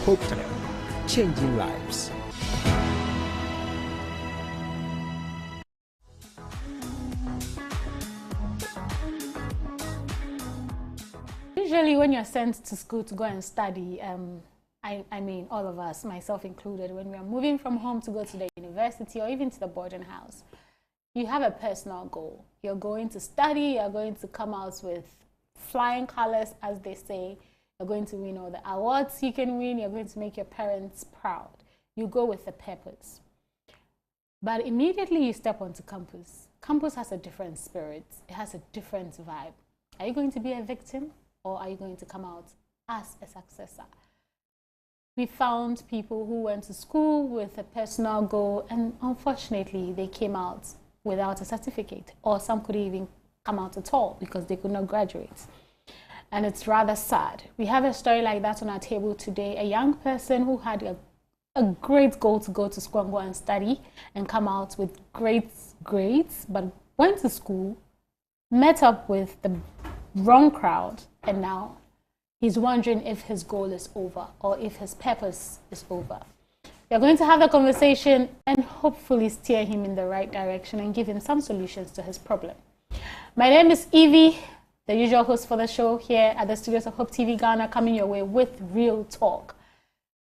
Hope Channel, changing lives. Usually when you're sent to school to go and study, I mean all of us, myself included, when we are moving from home to go to the university or even to the boarding house, you have a personal goal. You're going to study, you're going to come out with flying colors, as they say. You're going to win all the awards you can win. You're going to make your parents proud. You go with a purpose. But immediately you step onto campus. Campus has a different spirit. It has a different vibe. Are you going to be a victim or are you going to come out as a successor? We found people who went to school with a personal goal and unfortunately they came out without a certificate, or some could even come out at all because they could not graduate. And it's rather sad. We have a story like that on our table today. A young person who had a great goal to go to school and go and study and come out with great grades, but went to school, met up with the wrong crowd, and now he's wondering if his goal is over or if his purpose is over. We are going to have a conversation and hopefully steer him in the right direction and give him some solutions to his problem. My name is Evie, the usual host for the show here at the studios of Hope TV Ghana, coming your way with Real Talk.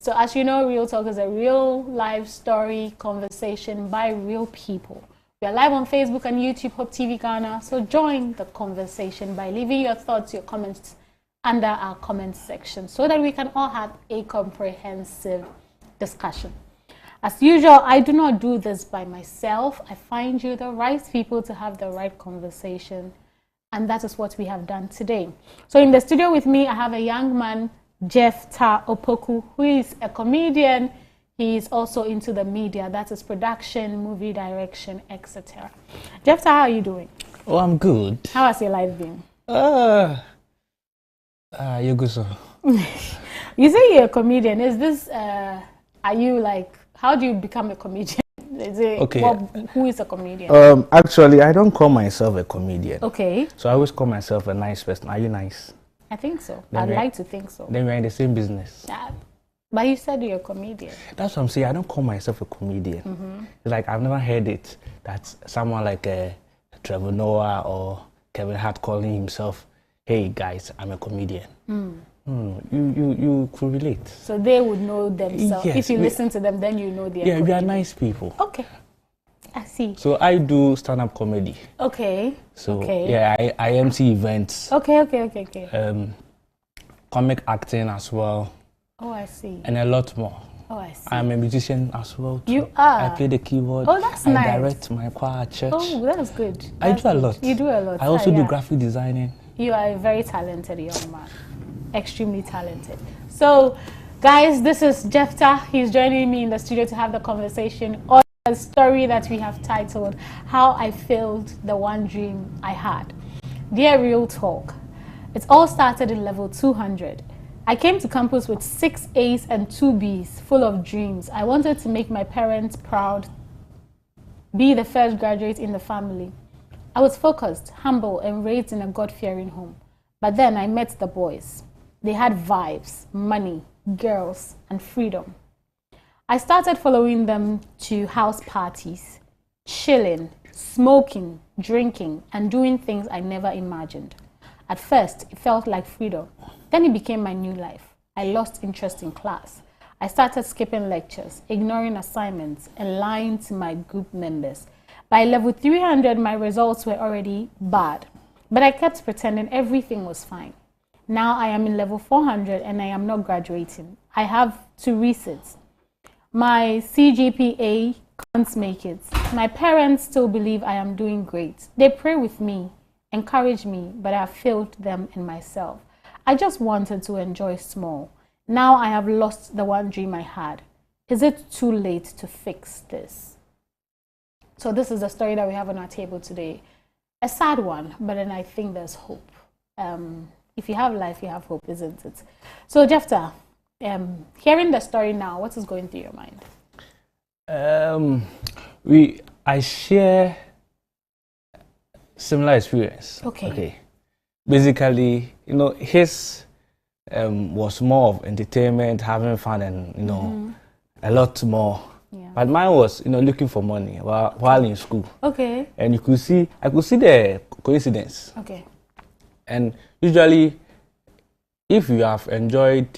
So as you know, Real Talk is a real life story conversation by real people. We are live on Facebook and YouTube, Hope TV Ghana. So join the conversation by leaving your thoughts, your comments under our comment section so that we can all have a comprehensive discussion. As usual, I do not do this by myself. I find you the right people to have the right conversation, and that is what we have done today. So in the studio with me, I have a young man, Jephthah Opoku, who is a comedian. He is also into the media, that is production, movie direction, etc. Jephthah, how are you doing? Oh, I'm good. How has your life been? You're good, so. You say you're a comedian. Is this, are you like, how do you become a comedian? Is it, okay. Who is a comedian? Actually, I don't call myself a comedian. Okay. So I always call myself a nice person. Are you nice? I think so. Then I'd like to think so. Then we're in the same business. But you said you're a comedian. That's what I'm saying. I don't call myself a comedian. It's like I've never heard it that someone like Trevor Noah or Kevin Hart calling himself, "Hey guys, I'm a comedian." You could relate. So they would know themselves. Yes, if you listen to them, then you know they're Yeah, we are nice people. Okay. I see. So I do stand-up comedy. Okay. So okay. yeah, I MC events. Okay. Comic acting as well. Oh, I see. And a lot more. Oh, I see. I'm a musician as well too. You are? I play the keyboard. Oh, that's I nice. direct my choir at church. Oh, that's good. I do a lot. You do a lot. I also do graphic designing. You are a very talented young man. Extremely talented. So, guys, this is Jephthah. He's joining me in the studio to have the conversation on a story that we have titled, How I Failed the One Dream I Had. Dear Real Talk, it all started in level 200. I came to campus with 6 A's and 2 B's, full of dreams. I wanted to make my parents proud, be the first graduate in the family. I was focused, humble, and raised in a God-fearing home. But then I met the boys. They had vibes, money, girls, and freedom. I started following them to house parties, chilling, smoking, drinking, and doing things I never imagined. At first, it felt like freedom. Then it became my new life. I lost interest in class. I started skipping lectures, ignoring assignments, and lying to my group members. By level 300, my results were already bad, but I kept pretending everything was fine. Now I am in level 400 and I am not graduating. I have 2 resits. My CGPA can't make it. My parents still believe I am doing great. They pray with me, encourage me, but I have failed them and myself. I just wanted to enjoy small. Now I have lost the one dream I had. Is it too late to fix this? So this is the story that we have on our table today. A sad one, but then I think there's hope. If you have life, you have hope, isn't it? So Jephthah, hearing the story now, what is going through your mind? I share similar experience. Okay. Basically, his was more of entertainment, having fun, and you know, a lot more. Yeah. But mine was, you know, looking for money while in school. Okay. And I could see the coincidence. Okay. And usually, if you have enjoyed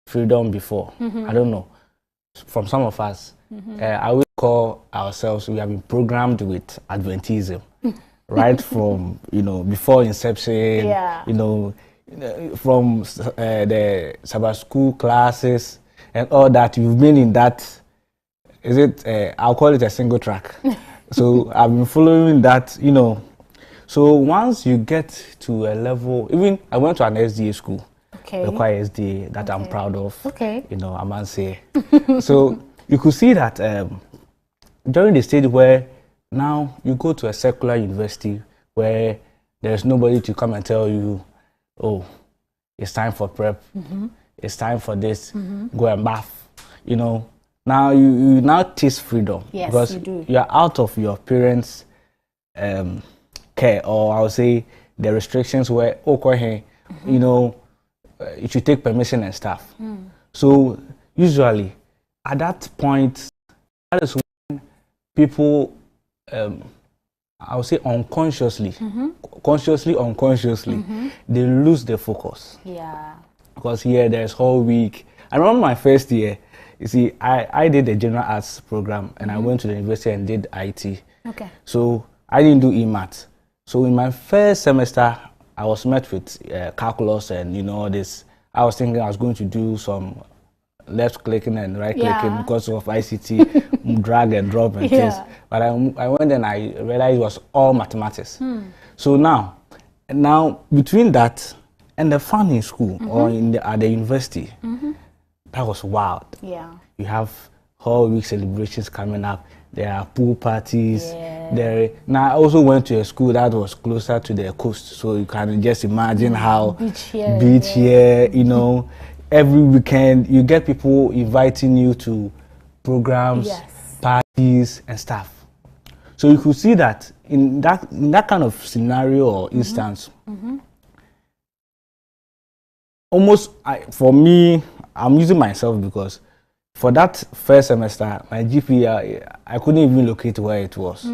freedom before, I don't know, from some of us, I would call ourselves, we have been programmed with Adventism, right from, you know, before inception, you know, from the Sabbath school classes and all that. You've been in that, is it, I'll call it a single track. So I've been following that, you know. So once you get to a level, even I went to an SDA school, the Choir SDA that I'm proud of, you know, I must say. So you could see that during the stage where now you go to a secular university where there's nobody to come and tell you, oh, it's time for prep, it's time for this, go and bath, you know. Now you now taste freedom, because you're out of your parents' care, or I would say the restrictions where, okay, you know, you should take permission and stuff. So usually at that point, that is when people, I would say unconsciously, unconsciously, they lose their focus. Yeah. Because here there's whole week. I remember my first year, you see, I did the general arts program, and I went to the university and did IT. Okay. So I didn't do EMAT. So in my first semester, I was met with calculus and, you know, all this. I was thinking I was going to do some left clicking and right clicking because of ICT, drag and drop and things. But I went and I realized it was all mathematics. So now between that and the fun in school or at the university, that was wild. Yeah. You have whole week celebrations coming up. There are pool parties. Now I also went to a school that was closer to the coast, so you can just imagine how beach here, you know, every weekend you get people inviting you to programs, parties and stuff. So you could see that in that kind of scenario or instance, almost for me, I'm using myself because for that first semester, my GPA, I couldn't even locate where it was.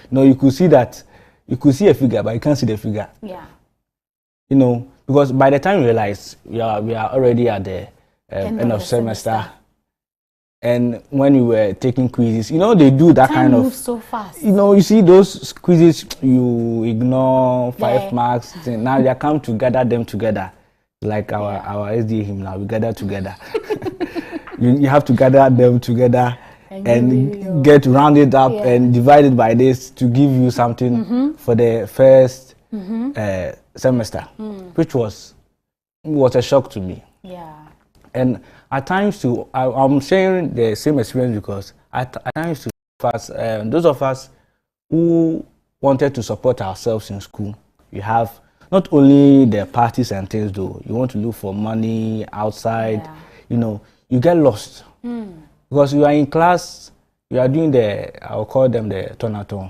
No, you could see that, you could see a figure, but you can't see the figure. Yeah. You know, because by the time you realize we are already at the end of semester, and when you were taking quizzes, you know, they do that kind of. Moves so fast. You know, you see those quizzes, you ignore 5 marks. Now they come to gather them together, like our SDA hymn. Now we gather together. You have to gather them together and get rounded up and divided by this to give you something for the first semester, which was a shock to me. Yeah. And at times too, I'm sharing the same experience because at times too, those of us who wanted to support ourselves in school, you have not only the parties and things though, you want to look for money outside, you know, you get lost because you are in class, you are doing I'll call them the turnathon,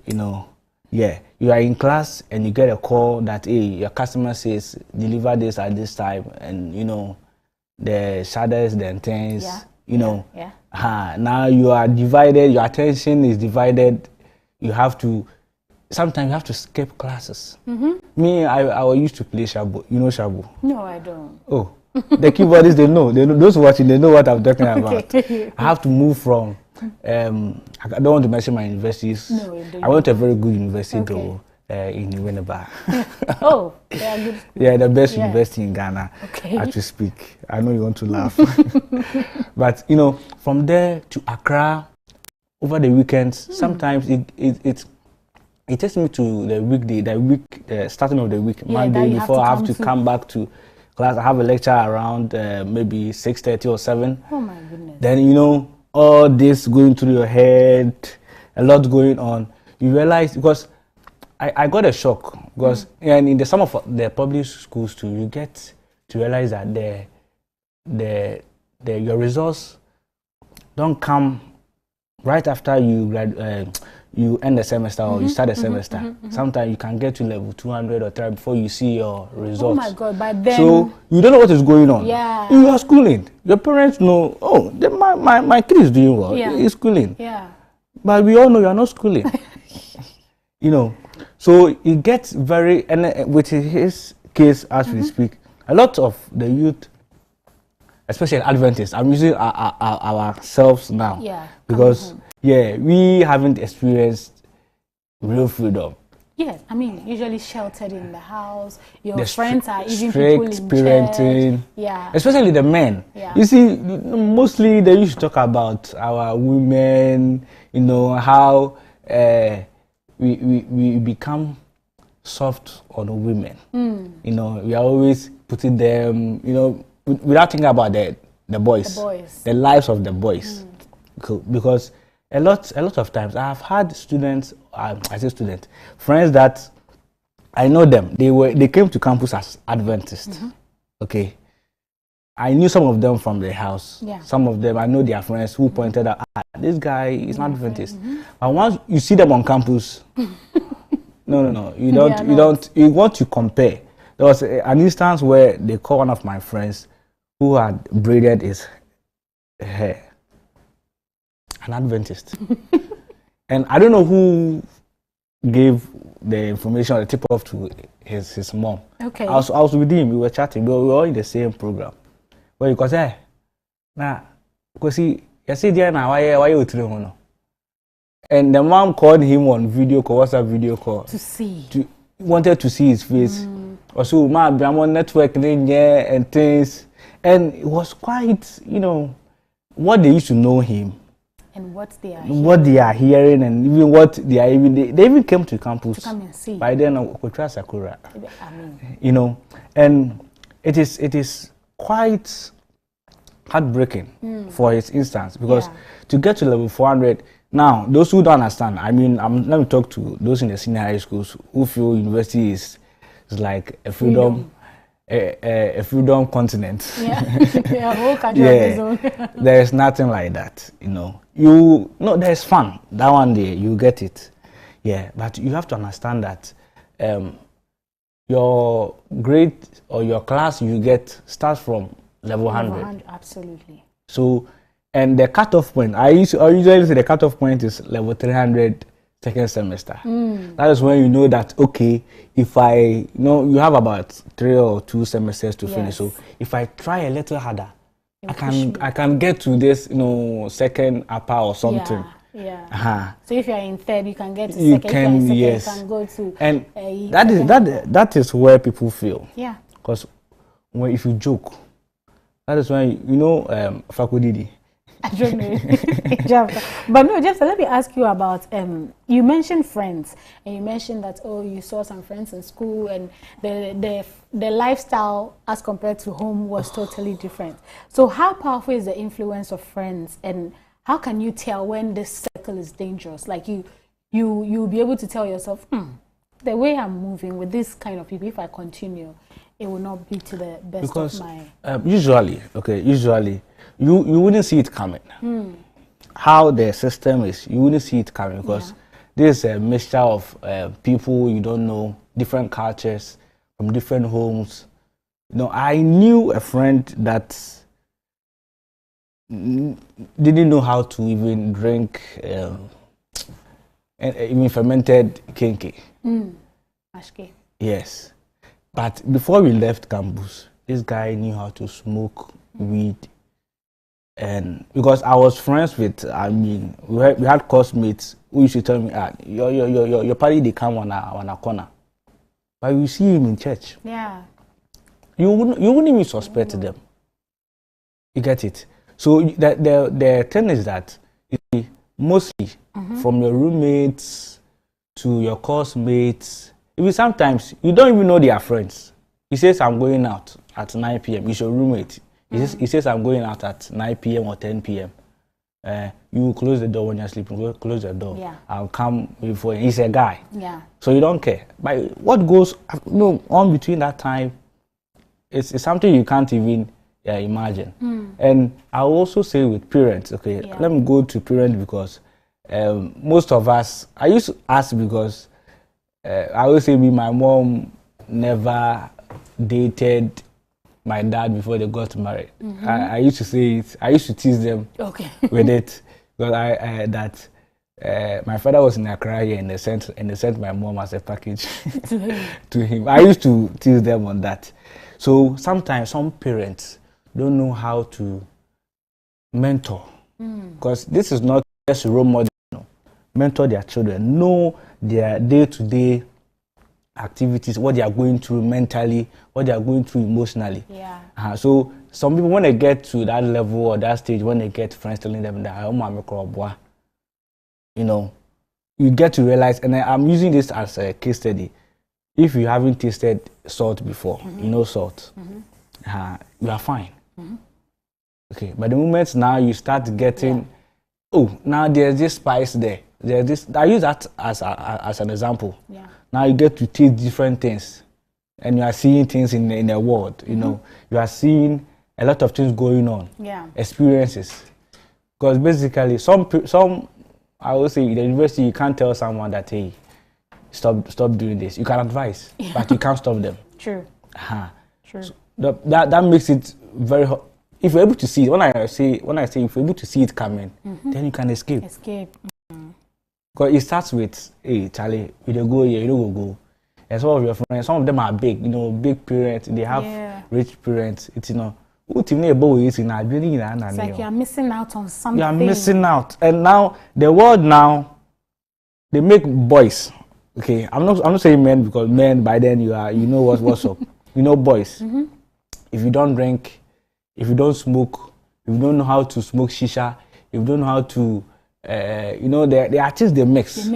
you know. Yeah, you are in class and you get a call that, hey, your customer says deliver this at this time, and you know the shadows, the things, you know. Now you are divided, your attention is divided. You have to sometimes you have to skip classes. Me, I used to play shabu. You know shabu? No, I don't. Oh. The keyboardists, they know. Those watching, they know what I'm talking about. I have to move from, I don't want to mention my universities. No, I went to a very good university though, in Winneba. Oh, they are good. Yeah, the best university in Ghana, as we speak. I know you want to laugh. But, you know, from there to Accra, over the weekends, sometimes it takes me to the weekday, the starting of the week, Monday, before I have to come back to class. I have a lecture around maybe 6:30 or 7. Oh my goodness. Then, you know, all this going through your head, a lot going on. You realize, because I got a shock, because and in some of the public schools too, you get to realize that your results don't come right after you you end the semester or you start the semester. Sometimes you can get to level 200 or 300 before you see your results. Oh my God! But then, so you don't know what is going on. Yeah. You are schooling. Your parents know. Oh, my kid is doing well. Yeah. He's schooling. Yeah. But we all know you are not schooling. You know, so it gets very, and with his case as we speak, a lot of the youth, especially Adventists, I'm using ourselves now. Yeah. Because we haven't experienced real freedom. Yes, I mean, usually sheltered in the house. Your The friends are even people in strict parenting. church. Yeah. Especially the men. Yeah. You see, mostly they used to talk about our women, you know, how we become soft on women. You know, we are always putting them, you know, without thinking about the boys. The boys. The lives of the boys. Because a lot of times I have had students, I say students, friends that I know them. They came to campus as Adventists. Okay. I knew some of them from the house. Yeah. Some of them I know their friends who pointed out, this guy is not Adventist. But once you see them on campus, no, you want to compare. There was an instance where they called one of my friends who had braided his hair, an Adventist. And I don't know who gave the information or the tip off to his mom. Okay. I was with him, we were chatting, we were all in the same program. Well, you could say, nah, because you see there now, why you tell him? And the mom called him on video call, WhatsApp video call. To see. Wanted to see his face. Also, I'm on network and things. And it was quite, you know, what they used to know him. And what they are hearing and even what they are even, they even came to campus. To come and see. By then, Okotra Sakura. I mean. You know, and it is quite heartbreaking for his instance, because to get to level 400, now those who don't understand, I mean, let me talk to those in the senior high schools who feel university is like a freedom continent. Yeah, a whole country of its own. There is nothing like that, you know. There's fun. That one day you get it. Yeah, but you have to understand that your grade or your class you get starts from level 100. Absolutely. So, and the cutoff point, I usually say the cutoff point is level 300 second semester. That is when you know that, okay, if you have about 3 or 2 semesters to finish. So if I try a little harder, I can get to this, second upper or something. Yeah. So if you are in third, you can get to you second. Can, yes. You can go to. And that is where people feel. Yeah. Because if you joke, that is when Fakudidi. I don't know. But no, just let me ask you about you mentioned friends, and you mentioned that you saw some friends in school, and the lifestyle as compared to home was totally different. So how powerful is the influence of friends, and how can you tell when this circle is dangerous? Like you'll be able to tell yourself, the way I'm moving with this kind of people, if I continue, it will not be to the best of my. Usually, you wouldn't see it coming. How the system is, you wouldn't see it coming, because this is a mixture of people you don't know, different cultures from different homes. I knew a friend that didn't know how to even drink even fermented kenke. Ashke. Yes. But before we left campus, this guy knew how to smoke weed. And because I was friends with, we had classmates who used to tell me, your party, they come on a corner. But you see him in church. Yeah. You wouldn't even suspect them. You get it? So the thing is that, you see, mostly from your roommates to your classmates, even sometimes you don't even know they are friends. He says, I'm going out at 9 p.m. He's your roommate. He says, I'm going out at 9 p.m. or 10 p.m. You close the door when you're sleeping. Close the door. Yeah. I'll come before. He's a guy. Yeah. So you don't care. But what goes on between that time, it's something you can't even imagine. And I also say with parents, let me go to parents, because most of us, I used to ask because I always say my mom never dated my dad before they got married. I used to say it. I used to tease them with it because my father was in Accra here and they sent my mom as a package to him. I used to tease them on that. So sometimes some parents don't know how to mentor because this is not just a role model. No. Mentor their children, know their day-to-day activities, what they are going through mentally, what they are going through emotionally. Yeah. So some people, when they get to that level or that stage, when they get friends telling them that, you know, you get to realize, and I'm using this as a case study. If you haven't tasted salt before, you know salt, you are fine. Okay, but the moment now you start getting, oh, now there's this spice there. There's this. I use that as an example. Yeah. Now you get to taste different things, and you are seeing things in the world. You know, you are seeing a lot of things going on. Yeah. Experiences, because basically some I would say in the university you can't tell someone that hey, stop doing this. You can advise, but you can't stop them. True. True. So that makes it very hard. If you're able to see it, when I say if you're able to see it coming, then you can escape. Because it starts with, hey, Charlie, you don't go here, you don't go. And some of your friends, some of them are big, you know, big parents, they have rich parents. It's, you know, it's like you're missing out on something. You are missing out. And now, the world now, they make boys. Okay, I'm not saying men because men, by then, you know what's up. You know boys. If you don't drink, if you don't smoke, if you don't know how to smoke shisha, if you don't know how to, you know, the artists they mix.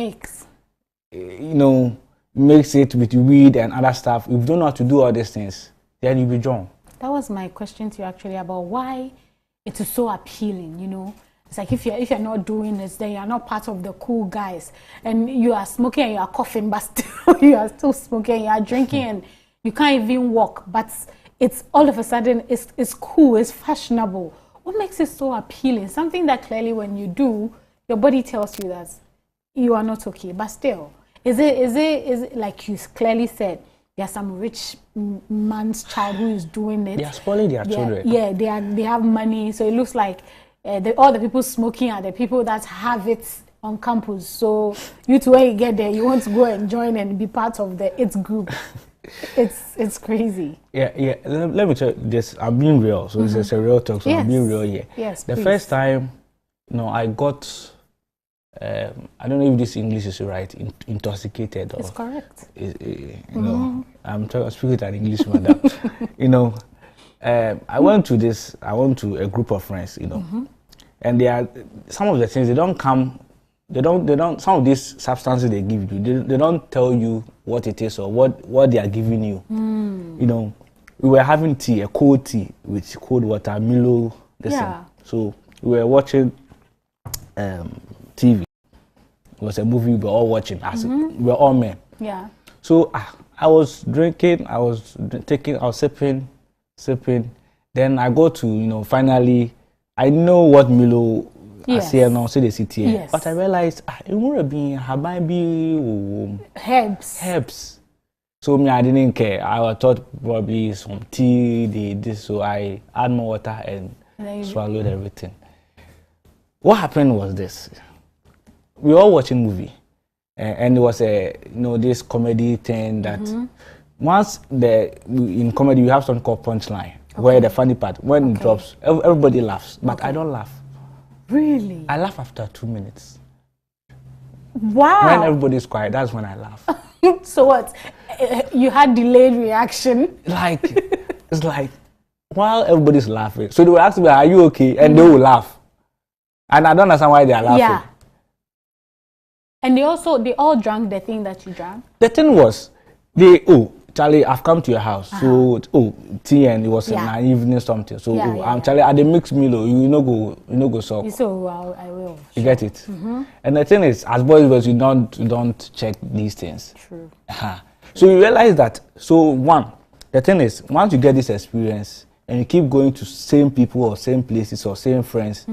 You know, mix it with weed and other stuff. If you don't know how to do all these things, then you'll be drunk. That was my question to you actually about why it is so appealing, you know. It's like if you're not doing this, then you're not part of the cool guys. And you are smoking and you are coughing, but still you are still smoking, you are drinking and you can't even walk. But it's all of a sudden it's cool, it's fashionable. What makes it so appealing? Something that clearly when you do, your body tells you that you are not okay. But still, is it like you clearly said, there's some rich man's child who is doing it. They are spoiling their children. Yeah, they have money, so it looks like all the people smoking are the people that have it on campus. So you two, when you get there, you want to go and join and be part of the IT group. It's crazy. Yeah. Let me tell you this. I'm being real, so this is a real talk. So I'm being real here. Yes. The first time, you know, I got. I don't know if this English is right. Intoxicated. Or, it's correct. You know, I'm speaking to an Englishman. That, you know, I went to a group of friends. You know, and they are some of the things they don't come. They don't. Some of these substances they give you, they don't tell you what it is or what they are giving you. You know, we were having tea, a cold tea with cold water, Milo. So we were watching TV. It was a movie we were all watching. We were all men. Yeah. So I was drinking. I was sipping. Then I go to, you know, finally I know what Milo. Yes. Yes. But I realized it would have been herbs. So me, I didn't care. I thought probably some tea, this. So I add more water and swallowed everything. What happened was this: we were all watching movie, and it was this comedy thing that once in comedy you have something called punchline, where the funny part when it drops, everybody laughs, but I don't laugh. Really? I laugh after 2 minutes. Wow. When everybody's quiet, that's when I laugh. So what? You had delayed reaction? Like, it's like, while everybody's laughing. So they will ask me, are you okay? And they will laugh. And I don't understand why they are laughing. Yeah. And they all drank the thing that you drank? The thing was, Charlie, I've come to your house. So, tea and it was an evening something. So, Charlie, at the mixed meal, you know go suck. You say, well, I will. You get it? And the thing is, as boys, you don't check these things. True. So you realize that, the thing is, once you get this experience and you keep going to same people or same places or same friends,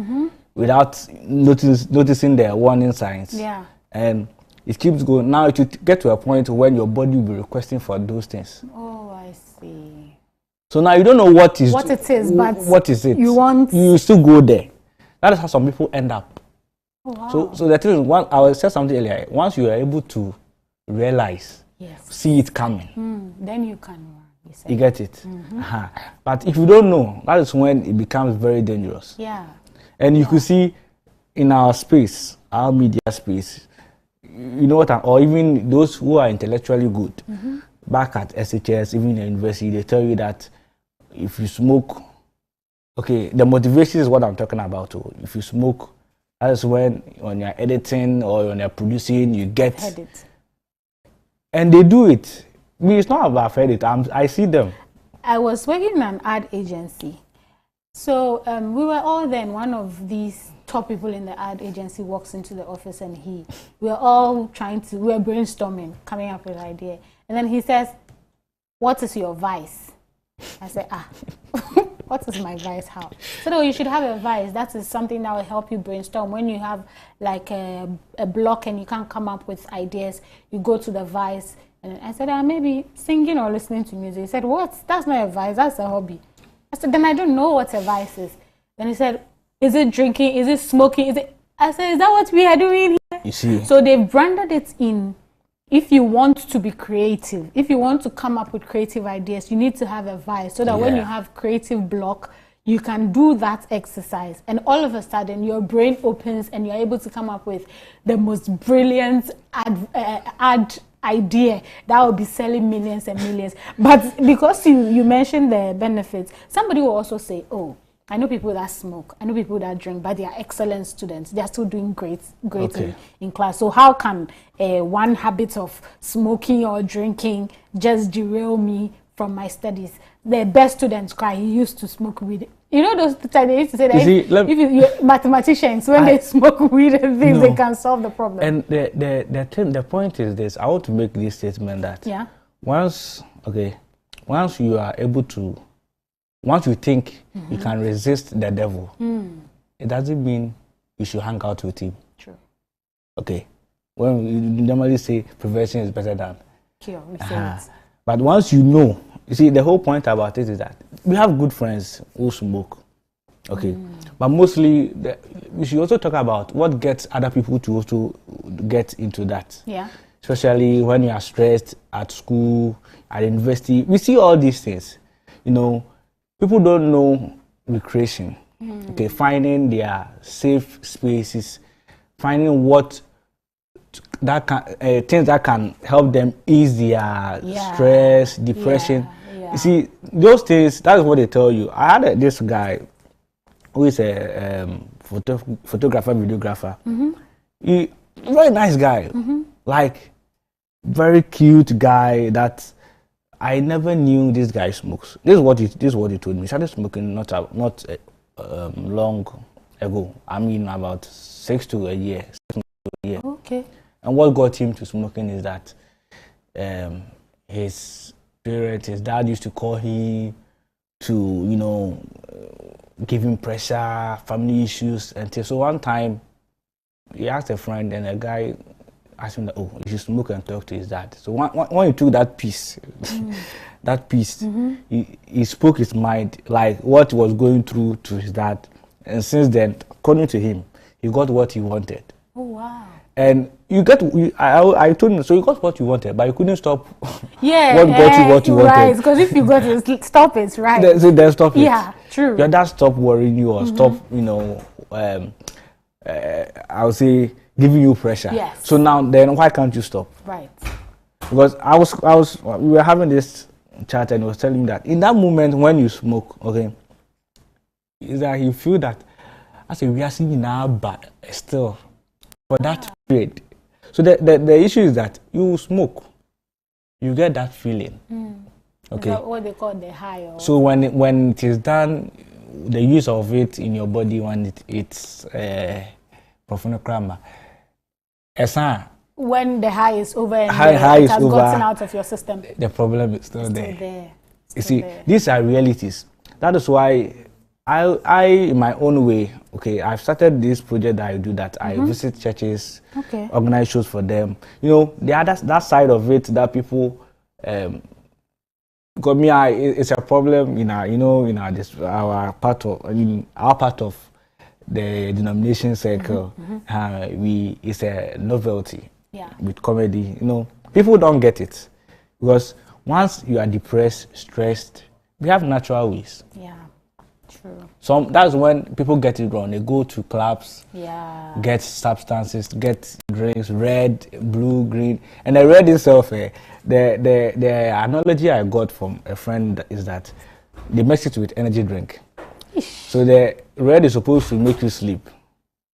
without noticing the warning signs. Yeah. And it keeps going. Now it will get to a point when your body will be requesting for those things. Oh, I see. So now you don't know what it is, but what is it? You still go there. That is how some people end up. Oh, wow. So the thing is, I said something earlier. Once you are able to realize, see it coming, then you can run. You get it. But if you don't know, that is when it becomes very dangerous. Yeah. And you could see in our space, our media space, you know what, or even those who are intellectually good, back at SHS, even in university, they tell you that if you smoke, okay, the motivation is what I'm talking about. If you smoke, that is when you're editing or when you're producing, you get edit. And they do it. Me, it's not about edit. I see them. I was working in an ad agency. So we were all then, one of these top people in the ad agency walks into the office and we were all we were brainstorming, coming up with an idea. And then he says, "What is your vice?" I said, what is my vice? How? So no, you should have a vice. That is something that will help you brainstorm. When you have like a block and you can't come up with ideas, you go to the vice. And I said, maybe singing or listening to music. He said, what? That's not a vice, that's a hobby. I said, then I don't know what a vice is. Then he said, is it drinking? Is it smoking? Is it? I said, is that what we are doing here? You see. So they've branded it in, if you want to be creative, if you want to come up with creative ideas, you need to have a vice so that when you have creative block, you can do that exercise. And all of a sudden, your brain opens and you're able to come up with the most brilliant ad idea that will be selling millions and millions. But because you mentioned the benefits, somebody will also say, oh, I know people that smoke, I know people that drink, but they are excellent students. They are still doing great in class. So how can one habit of smoking or drinking just derail me from my studies? The best students cry, he used to smoke weed. You know those times they used to say that if mathematicians, when they smoke weed and things, they can solve the problem. And the point is this: I want to make this statement that once you are able to, once you think you can resist the devil, it doesn't mean you should hang out with him. True. Okay. When we normally say prevention is better than cure, we say it. But once you know, you see, the whole point about it is that we have good friends who smoke, okay? But mostly, we should also talk about what gets other people to also get into that. Yeah. Especially when you are stressed at school, at university. We see all these things. You know, people don't know recreation. Okay, finding their safe spaces, finding what that can things that can help them ease their stress, depression. You see, those things, that is what they tell you. I had this guy who is a photographer, videographer. He very nice guy, like very cute guy that I never knew this guy smokes. This is what he told me. He started smoking not long ago. I mean, about 6 to a year. Okay. And what got him to smoking is that his dad used to call him to, you know, give him pressure, family issues, and so one time he asked a friend, and a guy asked him that, oh, you should smoke and talk to his dad. So when he took that piece, he spoke his mind, like what was going through to his dad, and since then, according to him, he got what he wanted. Oh wow! And I told him, so you got what you wanted, but you couldn't stop. Yeah, what got you what you wanted? Right, because if you got it, stop it, right? Then stop it. Yeah, true. Your dad stop worrying you or stop, you know, I would say giving you pressure. Yes. So now, then why can't you stop? Right. Because we were having this chat and he was telling me that in that moment when you smoke, okay, is that you feel that as a we are seeing now, but still for that period. So the issue is that you smoke, you get that feeling. Okay. Is that what they call the high? Or so when it is done, the use of it in your body when it's profound grammar. When the high is over and high it has over, gotten out of your system, the problem is still there. There. You see, these are realities. That is why I in my own way, okay, I've started this project that I do that I visit churches, Okay. organize shows for them. You know, the other that side of it that people got me. It's a problem in our, our part of the denomination circle. It's a novelty. Yeah. With comedy, you know, people don't get it because once you are depressed, stressed, we have natural ways. Yeah. True. So that's when people get it wrong. They go to clubs, get substances, get drinks, red, blue, green, and the red itself. The analogy I got from a friend is that they mix it with energy drink. So the red is supposed to make you sleep,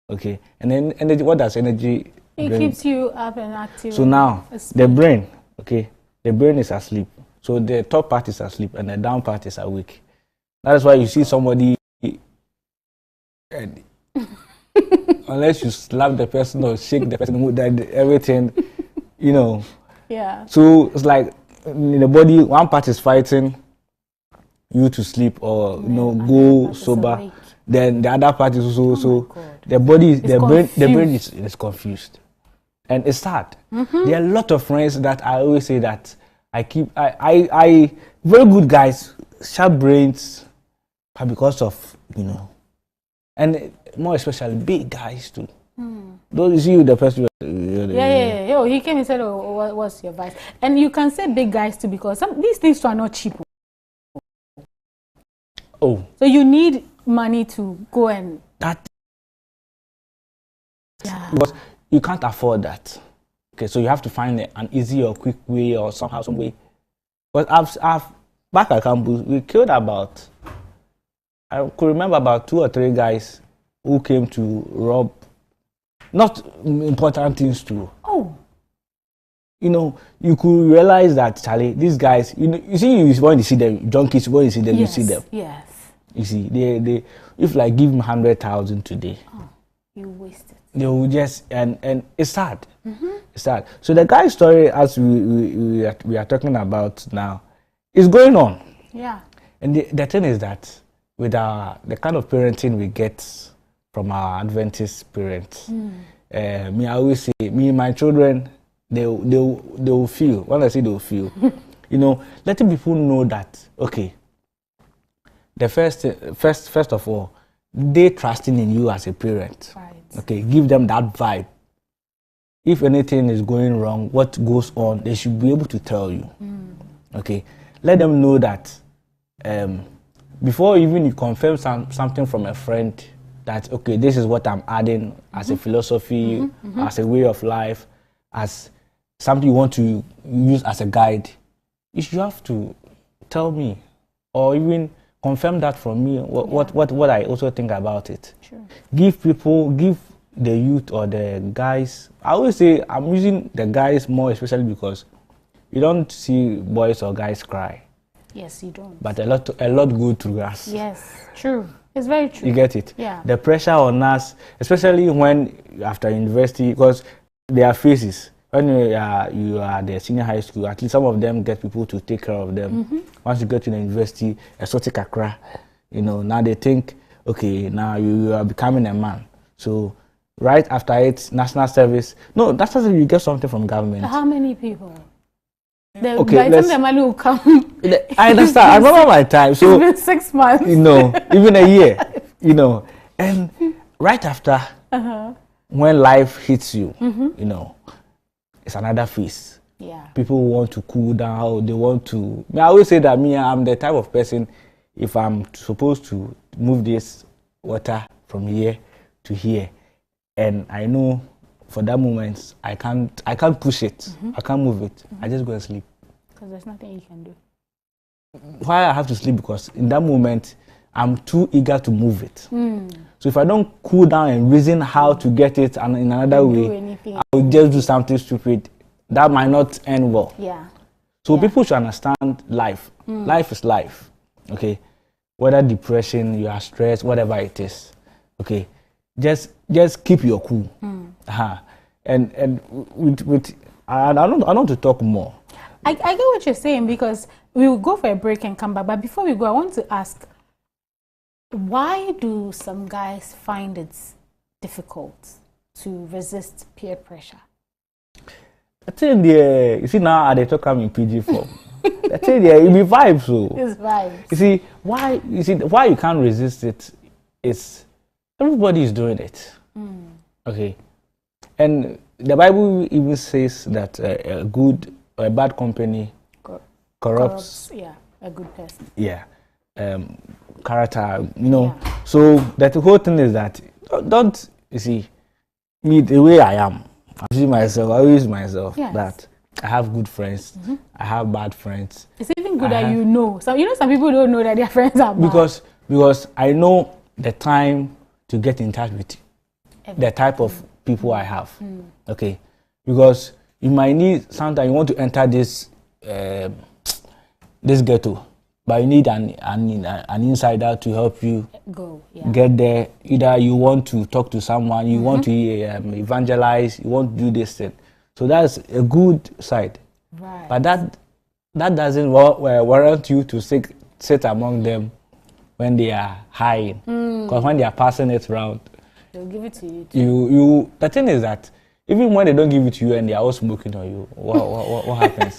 okay, and then energy. What does energy? It keeps you up and active. So now the brain, okay, the brain is asleep. So the top part is asleep and the down part is awake. That's why you see somebody, unless you slap the person or shake the person, everything, you know. Yeah. So it's like in the body, one part is fighting you to sleep or go sober. Then the other part is also the body, the brain is confused, and it's sad. There are a lot of friends that I always say that I very good guys, sharp brains, but because of and more especially big guys too. Those you see the person. Yeah. Oh, he came and said, "Oh, what's your advice?" And you can say big guys too because these things are not cheap. Oh. So you need money to go and that. Yeah. Because you can't afford that. Okay, so you have to find an easy or quick way or somehow, some way. But I've back at campus, we killed about. I could remember about 2 or 3 guys who came to rob. Not important things too. Oh. You could realize that, Charlie, these guys, you see when you see them, junkies, when you see them, yes, you see them. Yes. You see, they if like give them 100,000 today. Oh, you waste it. They will just, and it's sad. It's sad. So the guy's story, as we are talking about now, is going on. Yeah. And the thing is that with the kind of parenting we get from our Adventist parents, I always say, my children, they will feel. When I say they will feel, letting people know that, okay, the first of all, they trusting in you as a parent. Right. Okay, give them that vibe. If anything is going wrong, what goes on, they should be able to tell you. Okay, let them know that before even you confirm something from a friend that, okay, this is what I'm adding as a philosophy, as a way of life, as something you want to use as a guide, you should have to tell me or even confirm that from me, what I also think about it. Sure. Give the youth or the guys, I always say I'm using the guys more especially because you don't see boys or guys cry. Yes, you don't. But a lot go through us. Yes, true. It's very true. You get it? Yeah. The pressure on us, especially when after university, because there are phases. When you are the senior high school, at least some of them get people to take care of them. Once you get to the university, exotic Accra, now they think, okay, now you are becoming a man. So right after it, national service. No, that's not you get something from government. How many people? Okay, by the time the money will come. I understand. I remember my time. So it's been 6 months. Even a year. And right after, when life hits you, it's another phase. Yeah. People want to cool down. They want to. I always say that I'm the type of person. If I'm supposed to move this water from here to here, and I know for that moment I can't push it. I can't move it. I just go and sleep. Because there's nothing you can do. Why I have to sleep? Because in that moment I'm too eager to move it. So if I don't cool down and reason how to get it and in another way, I will just do something stupid that might not end well. Yeah. So people should understand life. Life is life. Okay. Whether depression, you are stressed, whatever it is. Okay. Just keep your cool. And with I don't want to talk more. I get what you're saying because we will go for a break and come back. But before we go, I want to ask, Why do some guys find it difficult to resist peer pressure? I think you see now they talk in PG form. I think it be vibes. So It's vibes. you see why you can't resist it is everybody is doing it. Okay, and the Bible even says that a good or a bad company corrupts. Yeah, a good person. Yeah, character. You know, so that the whole thing is that don't you see me the way I am. I see myself. I always myself that I have good friends. I have bad friends. It's even good that you know. So some people don't know that their friends are bad. Because I know the time to get in touch with the type of people I have. Okay, because you might need sometimes you want to enter this this ghetto, but you need an insider to help you get there. Either you want to talk to someone, you want to evangelize, you want to do this thing. So that's a good side. Right. But that doesn't warrant you to sit among them when they are high. Because when they are passing it around, they'll give it to you. You the thing is that even when they don't give it to you and they are all smoking on you, what happens?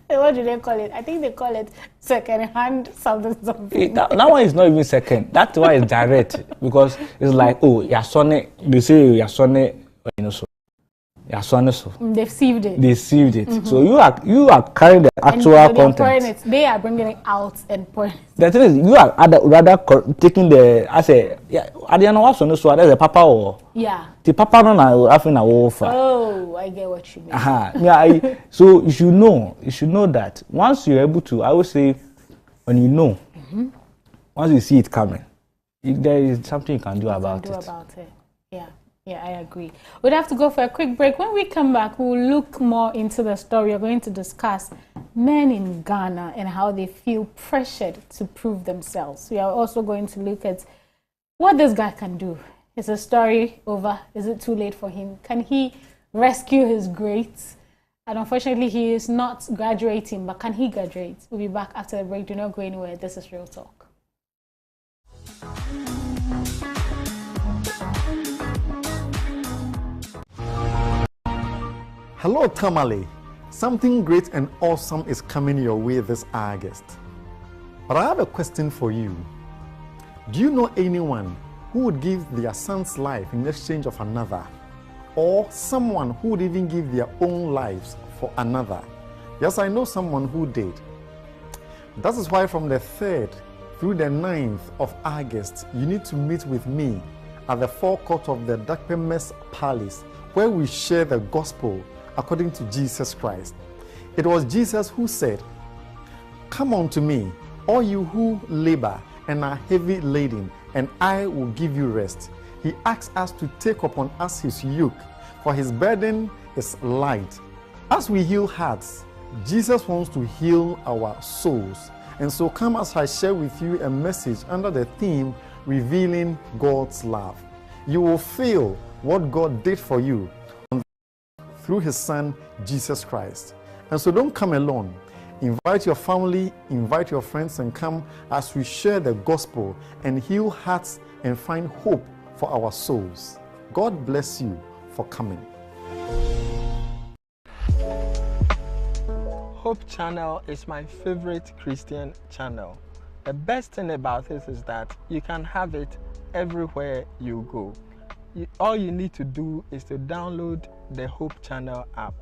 What do they call it? I think they call it second-hand something. That one is not even second. That one is direct because it's like, oh, your son, they say your son, so. Your son, so. They've sieved it. They sieved it. So you are carrying the actual content. They are bringing it out and pouring it. The thing is, you are rather taking the, I say, I don't know what's on this one. There's a papa or the papa no na having a wolf. Oh, I get what you mean. So you should know that once you're able to, I would say, when you know, once you see it coming, there is something you can do about it. Yeah, I agree. We'd have to go for a quick break. When we come back, we'll look more into the story. We're going to discuss men in Ghana and how they feel pressured to prove themselves. We are also going to look at what this guy can do. Is the story over? Is it too late for him? Can he rescue his grades? And unfortunately, he is not graduating, but can he graduate? We'll be back after the break. Do not go anywhere. This is Real Talk. Hello Tamale, something great and awesome is coming your way this August. But I have a question for you. Do you know anyone who would give their son's life in exchange of another? Or someone who would even give their own lives for another? Yes, I know someone who did. That is why from the 3rd through the 9th of August, you need to meet with me at the forecourt of the Dakpemes Palace, where we share the gospel according to Jesus Christ. It was Jesus who said, "Come unto me, all you who labor and are heavy laden, and I will give you rest." He asks us to take upon us his yoke, for his burden is light. As we heal hearts, Jesus wants to heal our souls. And so come as I share with you a message under the theme, Revealing God's Love. You will feel what God did for you through his son, Jesus Christ. And so don't come alone. Invite your family, invite your friends, and come as we share the gospel and heal hearts and find hope for our souls. God bless you for coming. Hope Channel is my favorite Christian channel. The best thing about this is that you can have it everywhere you go. All you need to do is to download the Hope Channel app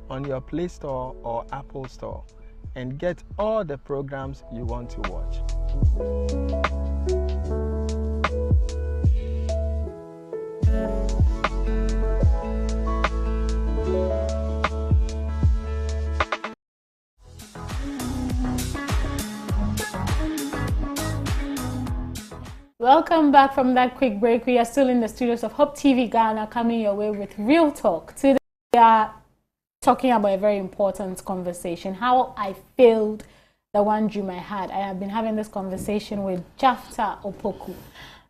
on your Play Store or Apple Store and get all the programs you want to watch. Welcome back from that quick break. We are still in the studios of Hope TV Ghana, coming your way with Real Talk. Today we are talking about a very important conversation, how I failed the one dream I had. I have been having this conversation with Jafta Opoku.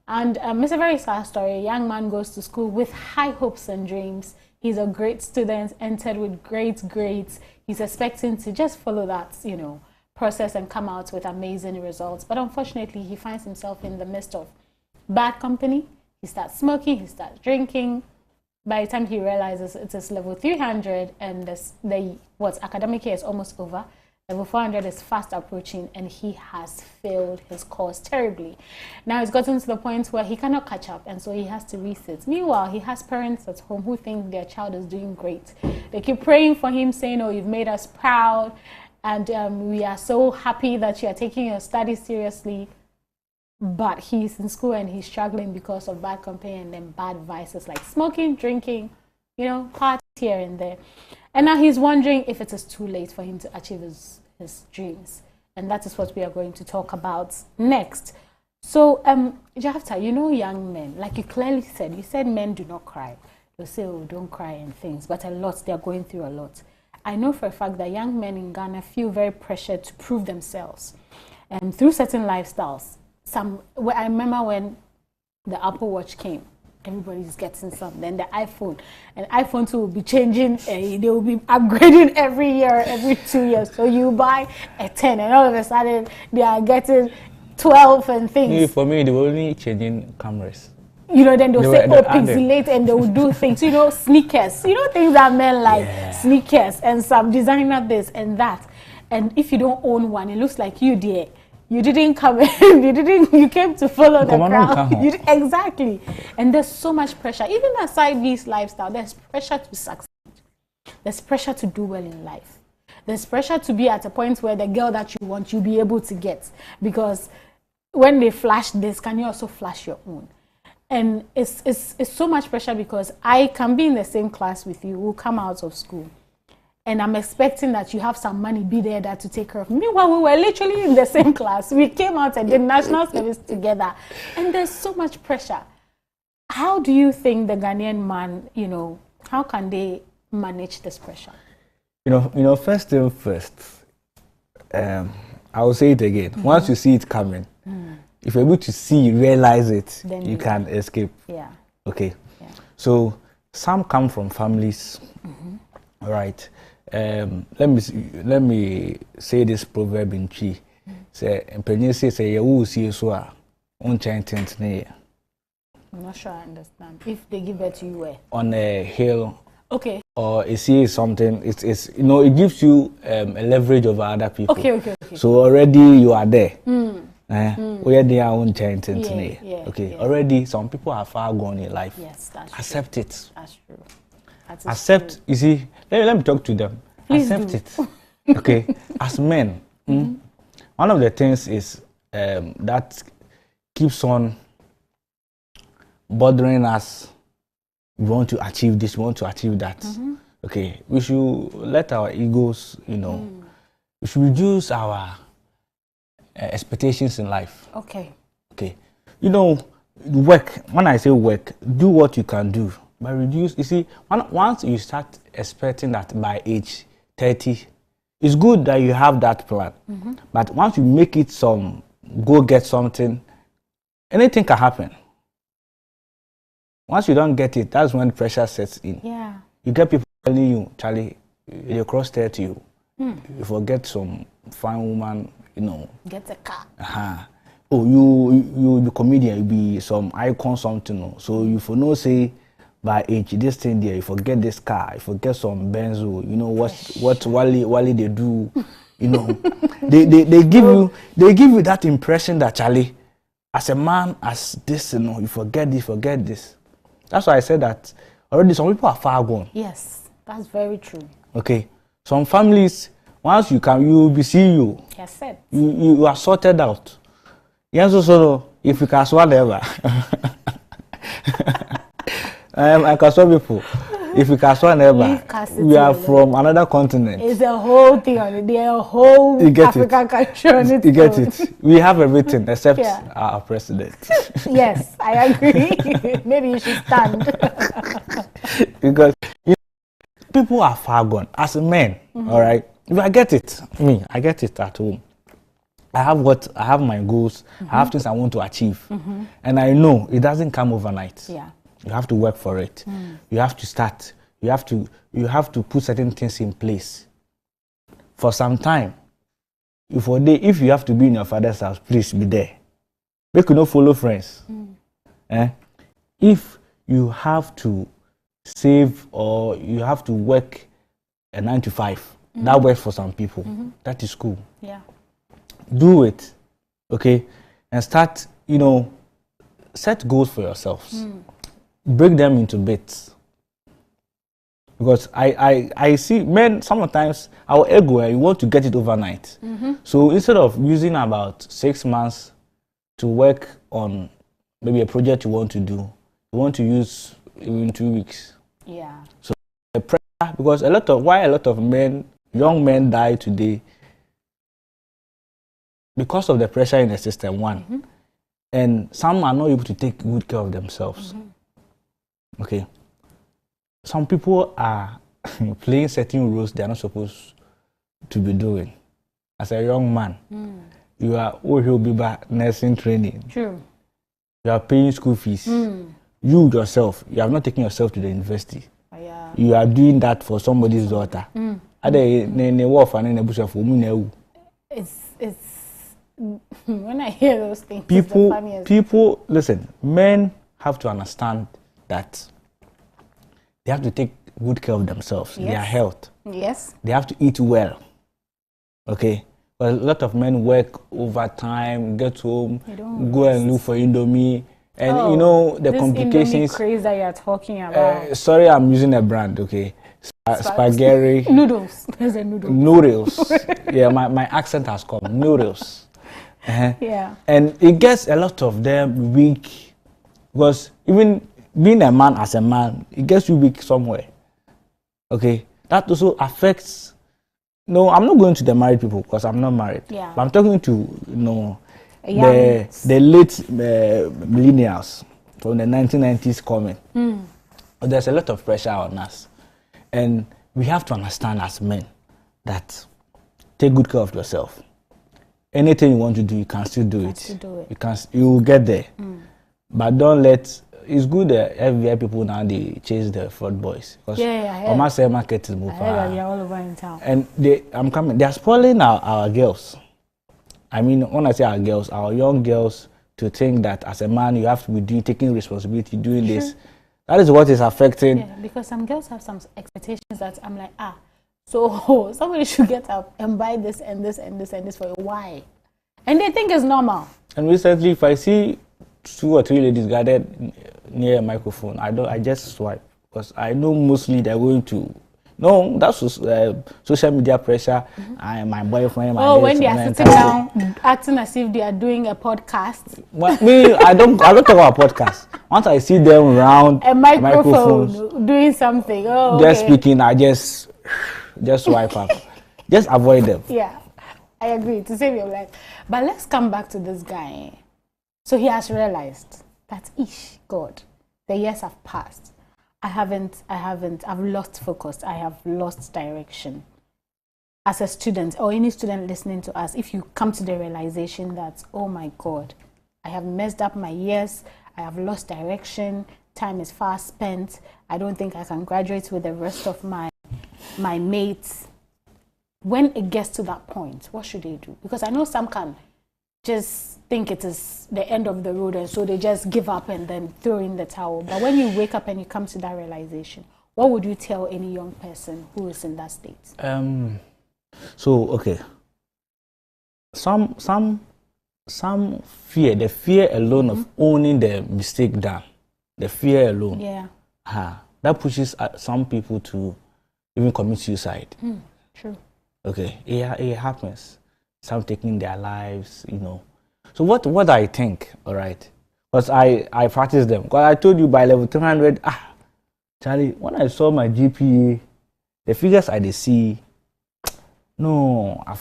And it's a very sad story. A young man goes to school with high hopes and dreams. He's a great student, entered with great grades. He's expecting to just follow that, process and come out with amazing results. But unfortunately, he finds himself in the midst of bad company. He starts smoking, he starts drinking. By the time he realizes it is level 300 and the academic year is almost over, level 400 is fast approaching, and he has failed his course terribly. Now it's gotten to the point where he cannot catch up, and so he has to resit. Meanwhile, he has parents at home who think their child is doing great. They keep praying for him, saying, "Oh, you've made us proud, and we are so happy that you are taking your studies seriously." But he's in school and he's struggling because of bad company and then bad vices like smoking, drinking, you know, parties here and there. And now he's wondering if it is too late for him to achieve his dreams. And that is what we are going to talk about next. So, Jafta, you know young men, like you clearly said, you said men do not cry. They'll say, "Oh, don't cry," and things, but a lot, they're going through a lot. I know for a fact that young men in Ghana feel very pressured to prove themselves through certain lifestyles. I remember when the Apple Watch came, everybody's getting some. Then the iPhone, and iPhone 2 will be changing. They will be upgrading every year, every 2 years. So you buy a 10, and all of a sudden they are getting 12 and things. For me, they were only changing cameras. You know, then they'll say, "Oh, pixelate," and they will do things. You know, sneakers. You know, things that men like, sneakers and some designer this and that. And if you don't own one, it looks like you did. You didn't come in, you came to follow the crowd. Exactly. And there's so much pressure. Even aside this lifestyle, there's pressure to succeed. There's pressure to do well in life. There's pressure to be at a point where the girl that you want, you'll be able to get. Because when they flash this, can you also flash your own? And it's so much pressure because I can be in the same class with you, we'll come out of school. And I'm expecting that you have some money be there that to take care of me. Meanwhile, we were literally in the same class. We came out and did national service together. And there's so much pressure. How do you think the Ghanaian man, you know, how can they manage this pressure? You know, first thing first, I will say it again. Once you see it coming, if you're able to realize it, then you can escape. Yeah. Okay. Yeah. So some come from families, right? Let me say this proverb in Chi. Say, say, "You see so I'm not sure I understand. If they give it to you where? On a hill. Okay. Or you see something. It's you know, it gives you a leverage over other people. Okay. So already you are there. Where they are on chanting today. Okay. Already some people are far gone in life. Yes, that's Accept true. it. That's true. Accept, you see, let me talk to them. Please accept it. Okay. As men, one of the things is that keeps on bothering us. We want to achieve this, we want to achieve that. Okay. We should let our egos, you know, we should reduce our expectations in life. Okay. Okay. You know, work, when I say work, do what you can do. But reduce, you see, once you start expecting that by age 30, it's good that you have that plan. But once you make it go get something, anything can happen. Once you don't get it, that's when pressure sets in. Yeah. You get people telling you, "Charlie, they cross 30, you forget some fine woman, you know. Get a car. Oh, you be comedian, you be some icon, something. So you for no say, by age, this thing there, you forget this car, you forget some Benzo, you know what Wally they do, you know. they give you that impression that, Charlie, as a man, as this, you know, you forget this. That's why I said that already some people are far gone. Yes, that's very true. Okay. Some families, once you will be CEO. Yes, said. You are sorted out. Yes, so if you can whatever. I can saw people. If you can never, we are from another continent. It's a whole thing on it. There are a whole African country on it. You get it. We have everything except our president. Yes, I agree. Maybe you should stand. Because people are far gone. As a man, all right. If I get it, I get it at home. I have my goals. I have things I want to achieve, and I know it doesn't come overnight. Yeah. You have to work for it. You have to start. You have to put certain things in place. For some time, if you have to be in your father's house, please be there. Make you no follow friends. If you have to save or you have to work a 9 to 5, that works for some people. That is cool. Yeah. Do it, okay, and start. Set goals for yourselves. Break them into bits. Because I see men sometimes our ego, you want to get it overnight. So instead of using about 6 months to work on maybe a project you want to do, you want to use in 2 weeks. Yeah. So the pressure, because a lot of men, young men die today because of the pressure in the system, one. And some are not able to take good care of themselves. Okay. Some people are playing certain roles they are not supposed to be doing. As a young man, you are nursing training. True. You are paying school fees. You yourself, you have not taken yourself to the university. Yeah. You are doing that for somebody's daughter. It's when I hear those things, it's the funniest. People, listen, men have to understand that they have to take good care of themselves, their health. Yes. They have to eat well. Okay? But a lot of men work overtime, get home, go and look for Indomie. And the complications. This Indomie craze that you're talking about. Sorry, I'm using a brand, okay? Spaghetti. Noodles. There's a noodle. Noodles. Yeah, my accent has come. Noodles. Yeah. And it gets a lot of them weak. Because even being a man as a man, it gets you weak somewhere. Okay? That also affects. No, I'm not going to the married people because I'm not married. Yeah. But I'm talking to, the late millennials from the 1990s coming. There's a lot of pressure on us. And we have to understand as men that take good care of yourself. Anything you want to do, you can still do it. You will get there. But don't let. It's good that FBI people now they chase the fraud boys. Yeah. Market is more far. They're all over in town. And they are spoiling our girls. I mean, when I say our girls, our young girls, to think that as a man you have to be taking responsibility, doing this. That is what is affecting. Yeah, because some girls have some expectations that I'm like, so somebody should get up and buy this and this and this and this for you. Why? And they think it's normal. And recently, if I see 2 or 3 ladies gathered near a microphone, I just swipe because I know mostly they're going to. No, that's social media pressure. My boyfriend. When they are sitting down, acting as if they are doing a podcast. Well, I don't talk about podcast. Once I see them around a microphone doing something, just speaking, I just swipe up. Just avoid them. Yeah, I agree to save your life. But let's come back to this guy. So he has realized that, God, the years have passed. I've lost focus. I have lost direction. As a student or any student listening to us, if you come to the realization that, oh my God, I have messed up my years, I have lost direction, time is fast spent, I don't think I can graduate with the rest of my mates. When it gets to that point, what should they do? Because I know some can just think it is the end of the road and so they just give up and then throw in the towel. But when you wake up and you come to that realization, what would you tell any young person who is in that state? So okay, some fear, the fear alone of owning the mistake done, the fear alone, that pushes some people to even commit suicide. True. Okay, it happens. Some taking their lives, So what I think, all right, because I practice them. Because I told you by level 300, Charlie, when I saw my GPA, the figures I did see, no, I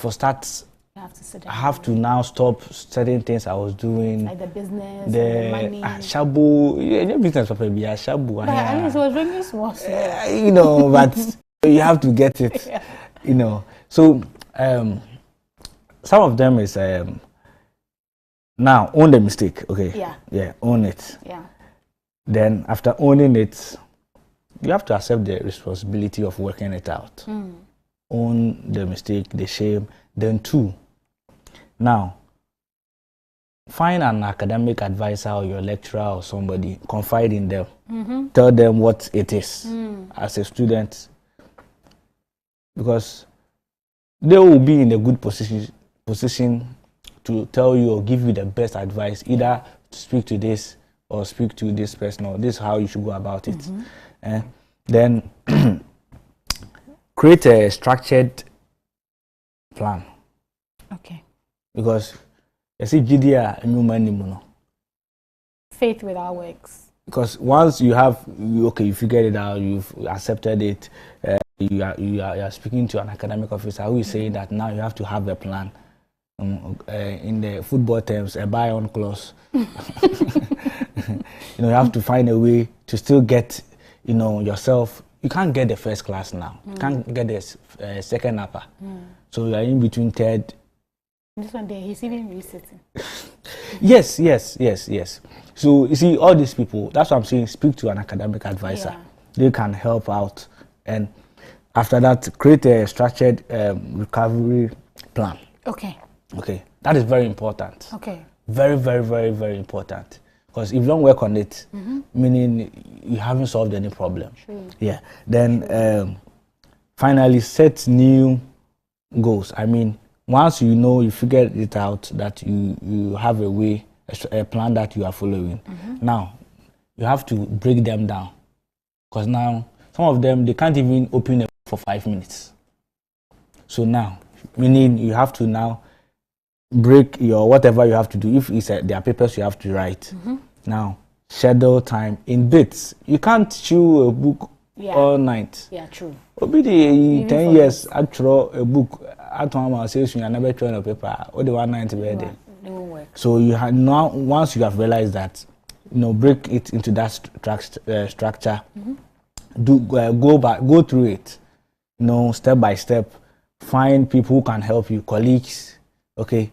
have to now stop certain things I was doing. Like the business, the money. Shabu, your business probably shabu. But at least it was really small. But you have to get it, So, some of them is now own the mistake, okay? Yeah, own it. Yeah. Then after owning it, you have to accept the responsibility of working it out. Own the mistake, the shame. Then 2, Now, find an academic advisor or your lecturer or somebody, confide in them, tell them what it is as a student, because they will be in a good position to tell you or give you the best advice, either speak to this or speak to this person, or this is how you should go about it. Then create a structured plan. Okay. Because you see GDR new money mono. Faith without works. Because once you have, okay, you figured it out, you've accepted it, you are speaking to an academic officer who is saying that now you have to have a plan. In the football terms, a buy-on clause. You have to find a way to still get, yourself. You can't get the first class now. You can't get the second upper. So you are in between third. This one day, he's even resitting. Yes. So you see, all these people, that's what I'm saying, speak to an academic advisor. Yeah. They can help out. And after that, create a structured recovery plan. Okay. That is very important. Okay. Very, very, very, very important. Because if you don't work on it, meaning you haven't solved any problem. True. Yeah. Then finally, set new goals. I mean, once you figure it out that you have a way, a plan that you are following. Now, you have to break them down. Because now, some of them, they can't even open a book for 5 minutes. So now, meaning you have to now break your whatever you have to do. If there are papers you have to write. Now, schedule time in bits. You can't chew a book all night. Yeah, true. Obi the 10 years I draw a book at one says you never try on paper or the 190 birthday. They won't work. So you have now, once you have realized that, break it into that structure. Go through it, step by step. Find people who can help you, colleagues. Okay,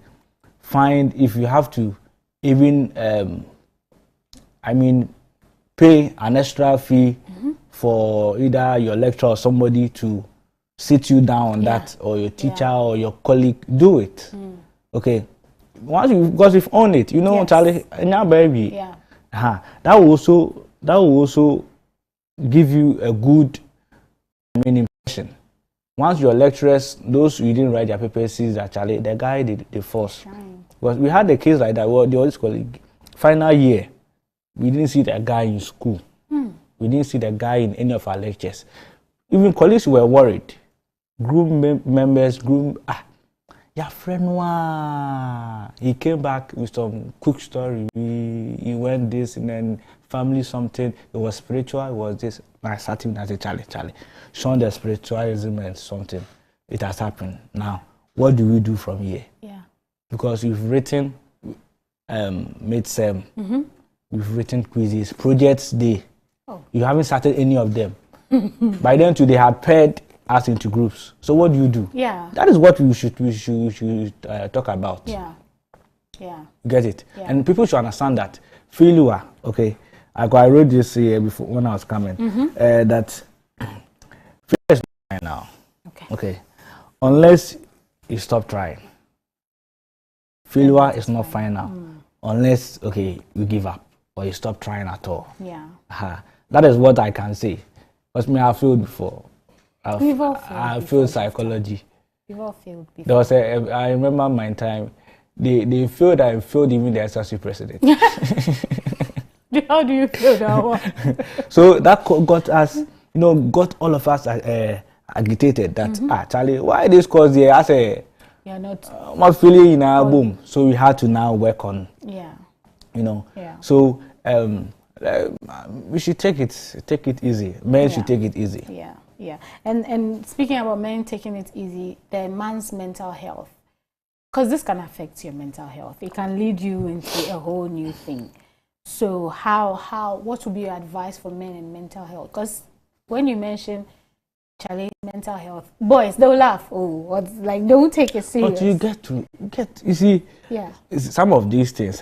find if you have to even pay an extra fee for either your lecturer or somebody to sit you down on that, or your teacher or your colleague. Do it. Okay, because you've owned it, Charlie, now baby. Yeah. That will also give you a good impression. Once your lecturers, those who didn't write their papers, see that Charlie, the guy did the force. Because we had a case like that. Well, the oldest colleague, final year, we didn't see the guy in school. We didn't see the guy in any of our lectures. Even colleagues were worried. Group members, your friend one. He came back with some quick story. He went this and then family something. It was spiritual. It was this. I sat him as a Charlie. Shown the spiritualism and something. It has happened. Now, what do we do from here? Yeah. Because we've written mid-sem. We've written quizzes, projects day. You haven't started any of them. By then too, they had paired us into groups. So what do? Yeah. That is what we should talk about. Yeah. Get it? Yeah. And people should understand that failure. Okay, I wrote this here before when I was coming. That failure is not right now. Okay. Unless you stop trying. Failure is not final. Unless you give up or you stop trying at all. Yeah. That is what I can say. Because me, I failed before. We've all failed. I failed psychology. We've all failed before. There was I remember my time. They failed. I failed even the SRC president. How do you feel that one? So that got us, got all of us agitated that Charlie, why this cause here? I say, you're not feeling in our boom. So we had to now work on. Yeah. Yeah. So we should take it easy. Men should take it easy. Yeah. And speaking about men taking it easy, the man's mental health, because this can affect your mental health. It can lead you into a whole new thing. So what would be your advice for men in mental health? Because when you mention challenge mental health, boys, they'll laugh. They won't take it serious. But you get you see. Yeah. Some of these things,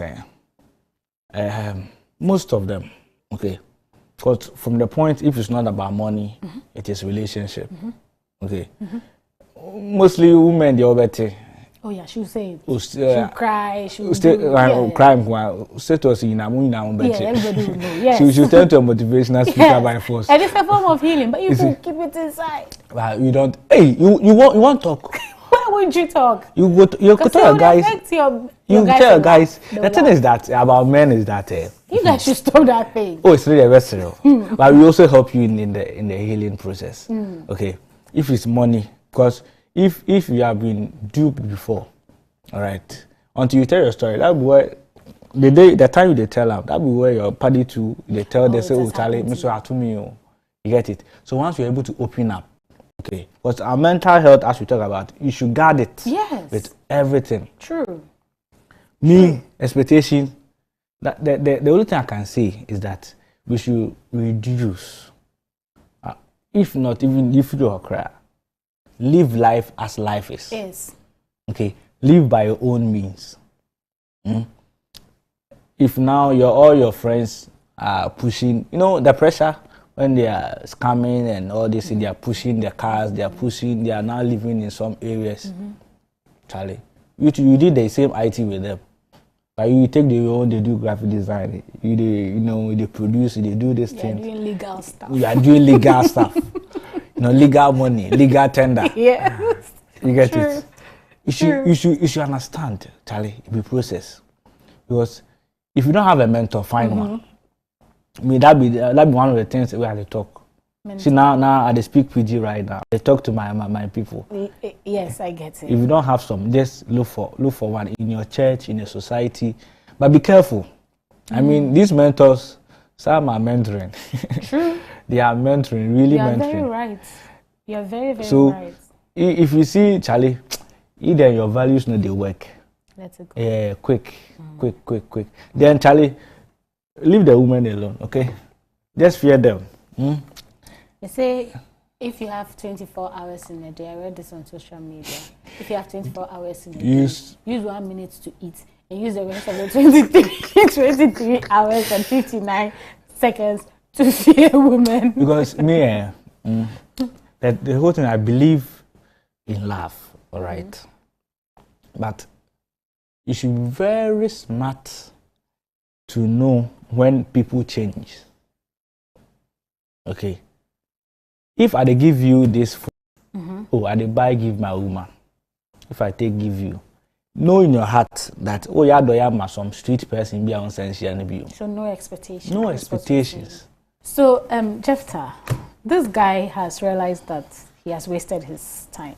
most of them, okay. Because from the point, if it's not about money, it is relationship. Okay. Mostly women, they are better. Oh yeah, she'll say it. Oh, She'll cry. She'll cry. Say to us, yeah, everybody will know. Yes. She'll turn to a motivational speaker by force. And it's a form of healing, but you can keep it inside. Well, you don't. Hey, you won't talk. Why would you talk? You go to your guys. You tell your guys. The thing is that about men is that you guys should stop that thing. Oh, it's really a vessel. But we also help you in the healing process. Okay, if it's money, because if you have been duped before, all right, until you tell your story, that be where the time they tell them, that be where your party to they tell they say, oh, Charlie, Mr. Atumi, you get it. So once you're able to open up, okay, because our mental health, as we talk about, you should guard it. Yes. With everything. True. Expectation. That the only thing I can say is that we should reduce, if not even if you cry, live life as life is. Yes. Okay, live by your own means. If now all your friends are pushing, the pressure when they are scamming and all this, they are pushing their cars, they are now living in some areas. Charlie, you did the same IT with them. But you take the own, they do graphic design. They produce, they do this thing. You are doing legal stuff. You are doing legal stuff. Legal money, legal tender. Yeah. You get it. You should understand, Charlie. It be process. Because if you don't have a mentor, find one. I mean, that be one of the things where I talk. See now I speak PG right now. I talk to my people. Yes, I get it. If you don't have some, just look for one in your church, in your society. But be careful. I mean, these mentors, some are mentoring. True. They are mentoring, really mentoring. You are very right. You are very, very right. If you see, Charlie, either your values know they work. Let's go. Yeah, quick. Then, Charlie, leave the women alone, okay? Just fear them. They say if you have 24 hours in a day, I read this on social media. If you have 24 hours in a day, use 1 minute to eat and use the rest of the 23 hours and 59 seconds to see a woman. Because me, that the whole thing, I believe in love, all right? But you should be very smart to know when people change. Okay. If I give you this food, I give my woman. If I give you, know in your heart that some street person be on sense. So no expectations. No expectations. So Jephthah, this guy has realized that he has wasted his time,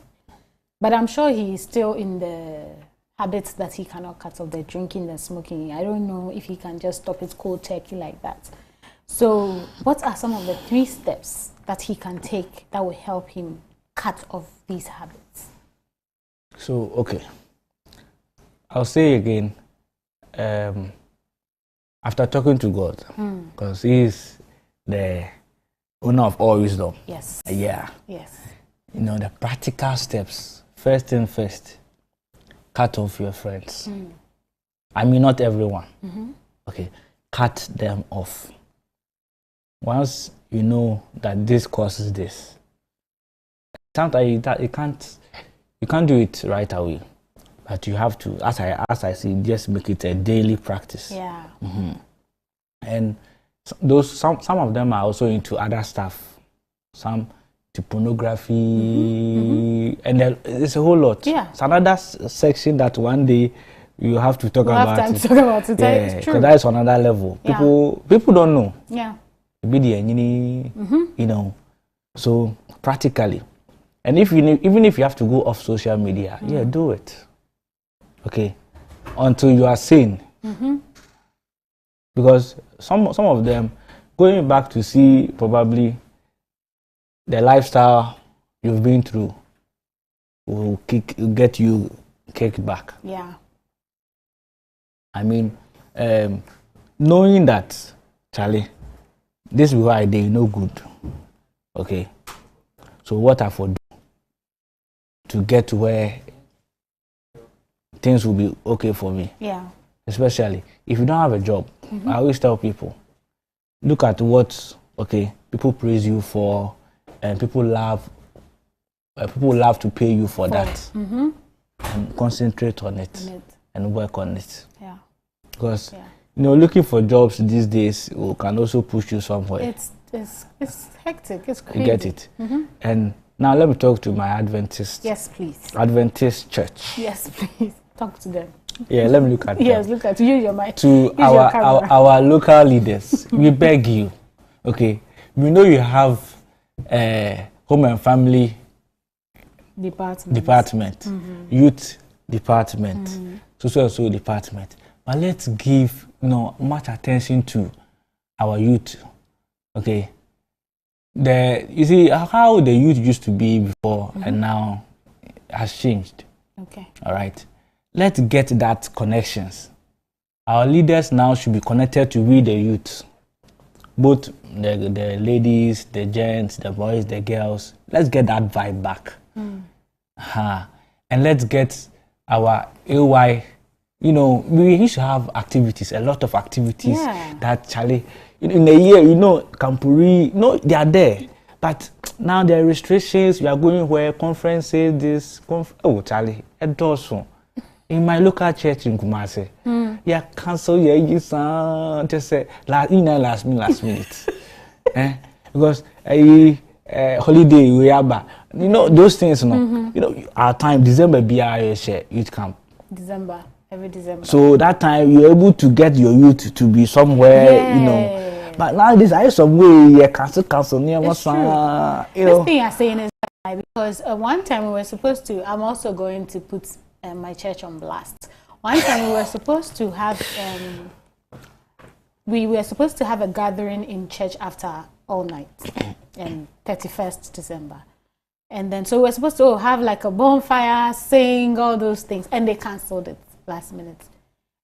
but I'm sure he is still in the habits that he cannot cut off, the drinking, the smoking. I don't know if he can just stop it cold turkey like that. So what are some of the 3 steps that he can take that will help him cut off these habits? So, okay. I'll say again, after talking to God, because He is the owner of all wisdom. Yes. Yeah. Yes. The practical steps. First thing first, cut off your friends. I mean, not everyone. Okay. Cut them off. Once you know that this causes this, sometimes you can't do it right away, but you have to, as I see, just make it a daily practice. Yeah. And some of them are also into other stuff, some to pornography, and there's a whole lot. Yeah. It's another section that one day you have to talk about. Have time to talk about it. Yeah, because that is another level. People don't know. Yeah. So practically, and even if you have to go off social media, do it. Okay, until you are sane. Because some of them going back to see probably the lifestyle you've been through will get you kicked back. Yeah. I mean, knowing that, Charlie, this is why they no good. Okay. So what I for do to get to where things will be okay for me? Yeah. Especially if you don't have a job, I always tell people, look at what people praise you for, and people love to pay you for that. concentrate on it and work on it. Yeah. Because looking for jobs these days can also push you somewhere. It's hectic. It's crazy. You get it. And now let me talk to my Adventist. Yes, please. Adventist church. Yes, please. Talk to them. Yeah, let me look at them. Yes, look at you. Use your mic. To our local leaders, we beg you. Okay, we know you have home and family department, youth department, so department. But let's give much attention to our youth. Okay, you see how the youth used to be before and now has changed. Okay. All right. Let's get that connections. Our leaders now should be connected to we the youth, both the ladies, the gents, the boys, the girls. Let's get that vibe back. And let's get our AY. We used to have activities, a lot of activities that Charlie in a year, Kampuri, they are there. But now there are restrictions. We are going where conferences, Charlie, it does. In my local church in Kumasi, cancel just say last minute. Because holiday we have, those things. Our time December BIA youth camp. Every December. So that time you're able to get your youth to be somewhere, But nowadays I some way cancel near what's This thing you're saying is because one time we were supposed to. I'm also going to put my church on blast. One time we were supposed to have a gathering in church after all night, 31st December, and then so we were supposed to have like a bonfire, sing all those things, and they cancelled it last minute.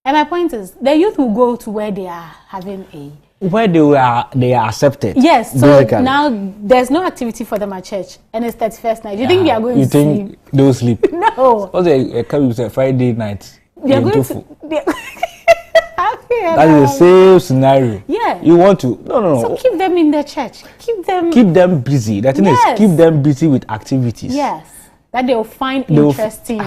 And my point is, the youth will go to where they are having where they are accepted. Yes, so basically. Now there's no activity for them at church, and it's 31st night. You think they are going to sleep? You think they'll sleep? No. What's a Friday night? They are going to. That is the same scenario. Yeah. You want to no. So keep them in the church. Keep them busy. The thing is, keep them busy with activities. Yes, that they'll find interesting.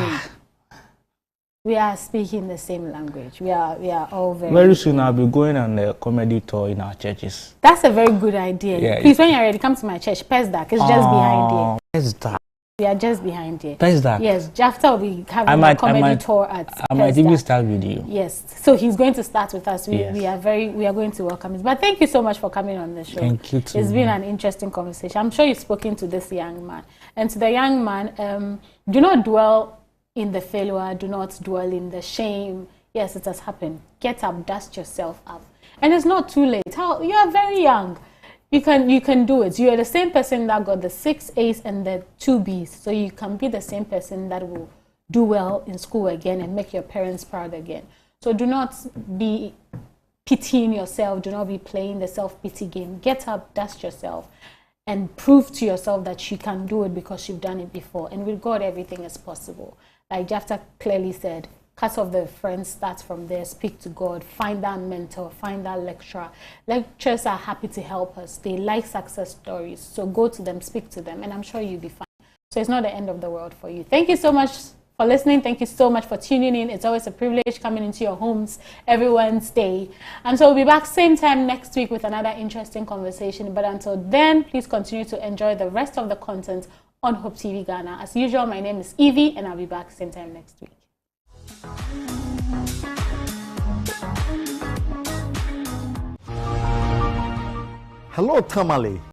We are speaking the same language. We are all very soon. I'll be going on a comedy tour in our churches. That's a very good idea. Yeah, please, when you're ready, come to my church. Pesdak is just behind here. Pesdak. We are just behind here. Pesdak. Yes, Jafta will be having a comedy tour at Pesdak. I might even start with you. Yes, so he's going to start with us. We are going to welcome him. But thank you so much for coming on the show. Thank you too. It's been an interesting conversation. I'm sure you've spoken to this young man, and to the young man, do not dwell in the failure, do not dwell in the shame. Yes, it has happened. Get up, dust yourself up. And it's not too late. You are very young. You can do it. You are the same person that got the 6 A's and the 2 B's. So you can be the same person that will do well in school again and make your parents proud again. So do not be pitying yourself. Do not be playing the self-pity game. Get up, dust yourself, and prove to yourself that you can do it because you've done it before. And with God, everything is possible. Like Jafta clearly said, cut off the friends, start from there, speak to God, find that mentor, find that lecturer. Lecturers are happy to help us. They like success stories. So go to them, speak to them, and I'm sure you'll be fine. So it's not the end of the world for you. Thank you so much for listening. Thank you so much for tuning in. It's always a privilege coming into your homes every Wednesday. And so we'll be back same time next week with another interesting conversation. But until then, please continue to enjoy the rest of the content on Hope TV Ghana. As usual, my name is Evie, and I'll be back same time next week. Hello, Tamale.